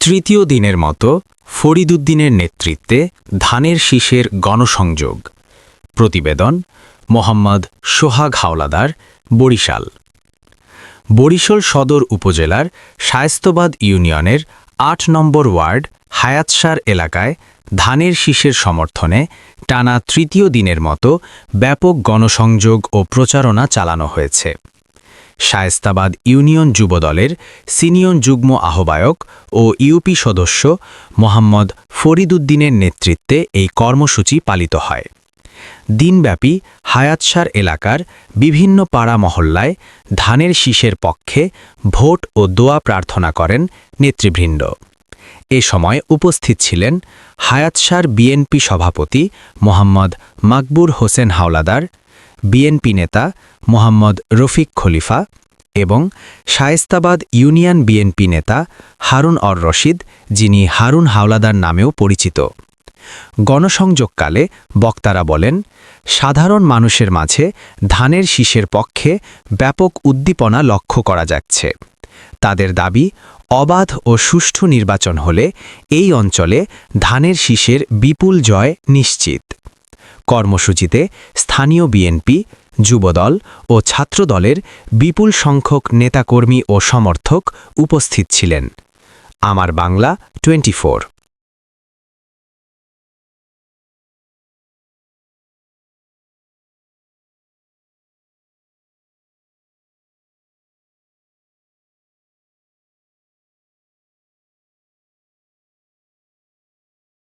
তৃতীয় দিনের মতো ফরিদুদ্দিনের নেতৃত্বে ধানের শীষের গণসংযোগ। প্রতিবেদন মোহাম্মদ সোহাগ হাওলাদার, বরিশাল। বরিশাল সদর উপজেলার শায়েস্তাবাদ ইউনিয়নের ৮ নম্বর ওয়ার্ড হায়াতসার এলাকায় ধানের শীষের সমর্থনে টানা তৃতীয় দিনের মতো ব্যাপক গণসংযোগ ও প্রচারণা চালানো হয়েছে। শায়েস্তাবাদ ইউনিয়ন যুবদলের সিনিয়র যুগ্ম আহ্বায়ক ও ইউপি সদস্য মোহাম্মদ ফরিদুদ্দিনের নেতৃত্বে এই কর্মসূচি পালিত হয়। দিনব্যাপী হায়াতসার এলাকার বিভিন্ন পাড়া মহল্লায় ধানের শীষের পক্ষে ভোট ও দোয়া প্রার্থনা করেন নেতৃবৃন্দ। এ সময় উপস্থিত ছিলেন হায়াতসার বিএনপি সভাপতি মোহাম্মদ মাকবুর হোসেন হাওলাদার, বিএনপি নেতা মোহাম্মদ রফিক খলিফা এবং শায়েস্তাবাদ ইউনিয়ন বিএনপি নেতা হারুন অর রশিদ, যিনি হারুন হাওলাদার নামেও পরিচিত। গণসংযোগকালে বক্তারা বলেন, সাধারণ মানুষের মাঝে ধানের শীষের পক্ষে ব্যাপক উদ্দীপনা লক্ষ্য করা যাচ্ছে। তাদের দাবি, অবাধ ও সুষ্ঠু নির্বাচন হলে এই অঞ্চলে ধানের শীষের বিপুল জয় নিশ্চিত। কর্মসূচিতে স্থানীয় বিএনপি, যুবদল ও ছাত্রদলের বিপুল সংখ্যক নেতাকর্মী ও সমর্থক উপস্থিত ছিলেন। আমার বাংলা 24।